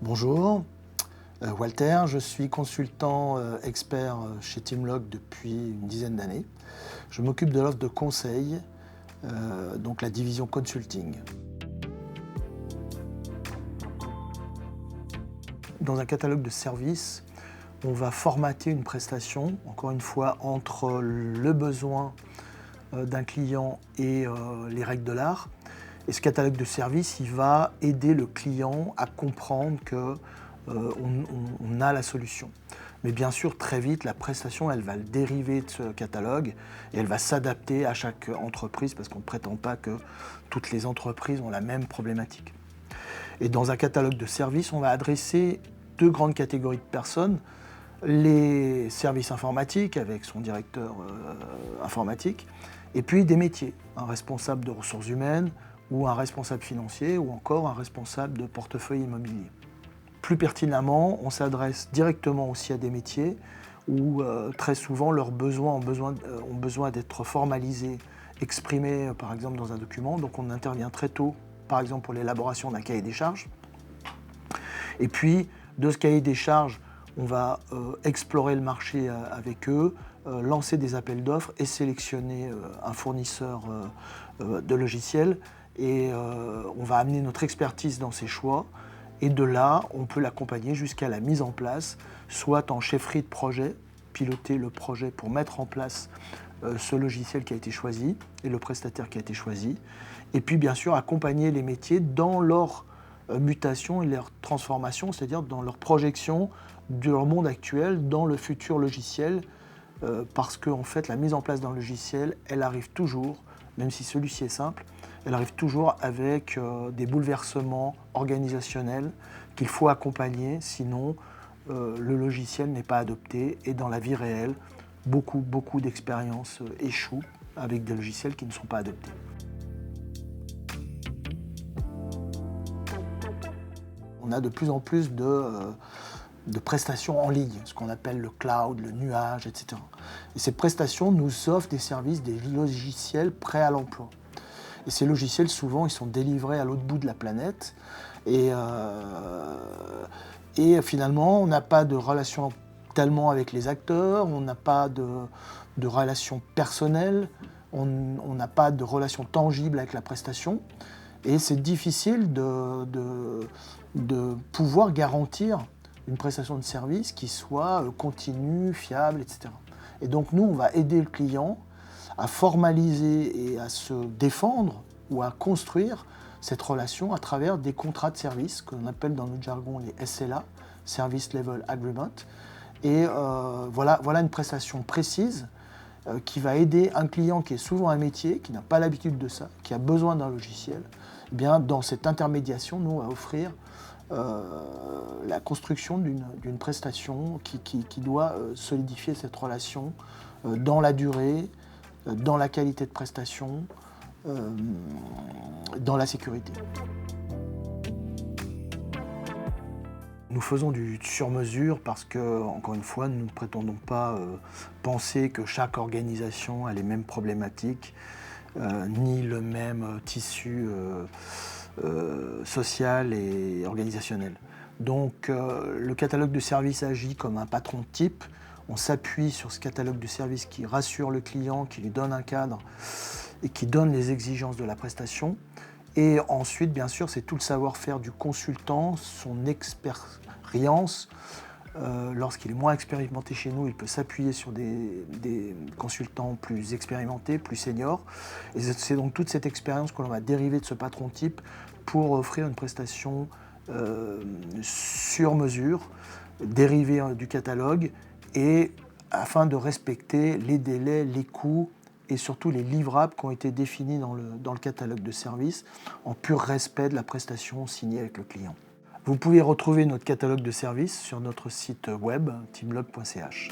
Bonjour, Walter, je suis consultant expert chez Teamlog depuis une dizaine d'années. Je m'occupe de l'offre de conseil, donc la division consulting. Dans un catalogue de services, on va formater une prestation, encore une fois, entre le besoin d'un client et les règles de l'art. Et ce catalogue de services, il va aider le client à comprendre qu'on a la solution. Mais bien sûr, très vite, la prestation, elle va le dériver de ce catalogue et elle va s'adapter à chaque entreprise parce qu'on ne prétend pas que toutes les entreprises ont la même problématique. Et dans un catalogue de services, on va adresser deux grandes catégories de personnes. Les services informatiques avec son directeur informatique et puis des métiers, un responsable de ressources humaines ou un responsable financier ou encore un responsable de portefeuille immobilier. Plus pertinemment, on s'adresse directement aussi à des métiers où très souvent leurs besoins ont besoin d'être formalisés, exprimés par exemple dans un document, donc on intervient très tôt, par exemple pour l'élaboration d'un cahier des charges. Et puis de ce cahier des charges, on va explorer le marché avec eux, lancer des appels d'offres et sélectionner un fournisseur de logiciels. Et on va amener notre expertise dans ces choix. Et de là, on peut l'accompagner jusqu'à la mise en place, soit en chefferie de projet, piloter le projet pour mettre en place ce logiciel qui a été choisi et le prestataire qui a été choisi. Et puis bien sûr, accompagner les métiers dans leur mutation et leur transformation, c'est-à-dire dans leur projection de leur monde actuel dans le futur logiciel, parce qu'en fait, la mise en place d'un logiciel, elle arrive toujours, même si celui-ci est simple, elle arrive toujours avec des bouleversements organisationnels qu'il faut accompagner, sinon le logiciel n'est pas adopté et dans la vie réelle, beaucoup d'expériences échouent avec des logiciels qui ne sont pas adoptés. On a de plus en plus de prestations en ligne, ce qu'on appelle le cloud, le nuage, etc. Et ces prestations nous offrent des services, des logiciels prêts à l'emploi. Et ces logiciels, souvent, ils sont délivrés à l'autre bout de la planète. Et finalement, on n'a pas de relation tellement avec les acteurs, on n'a pas de relation personnelle, on n'a pas de relation tangible avec la prestation. Et c'est difficile de pouvoir garantir une prestation de service qui soit continue, fiable, etc. Et donc nous, on va aider le client à formaliser et à se défendre ou à construire cette relation à travers des contrats de service, que l'on appelle dans notre jargon les SLA, Service Level Agreement. Et voilà une prestation précise qui va aider un client qui est souvent un métier, qui n'a pas l'habitude de ça, qui a besoin d'un logiciel. Eh bien, dans cette intermédiation, nous, on va offrir la construction d'une prestation qui doit solidifier cette relation dans la durée, dans la qualité de prestation, dans la sécurité. Nous faisons du sur-mesure parce que, encore une fois, nous ne prétendons pas penser que chaque organisation a les mêmes problématiques, ni le même tissu social et organisationnel. Donc le catalogue de services agit comme un patron type. On s'appuie sur ce catalogue de services qui rassure le client, qui lui donne un cadre et qui donne les exigences de la prestation. Et ensuite, bien sûr, c'est tout le savoir-faire du consultant, son expérience. Lorsqu'il est moins expérimenté chez nous, il peut s'appuyer sur des consultants plus expérimentés, plus seniors. Et c'est donc toute cette expérience que l'on va dériver de ce patron type pour offrir une prestation sur mesure, dérivée du catalogue, et afin de respecter les délais, les coûts et surtout les livrables qui ont été définis dans le catalogue de services en pur respect de la prestation signée avec le client. Vous pouvez retrouver notre catalogue de services sur notre site web teamlog.ch.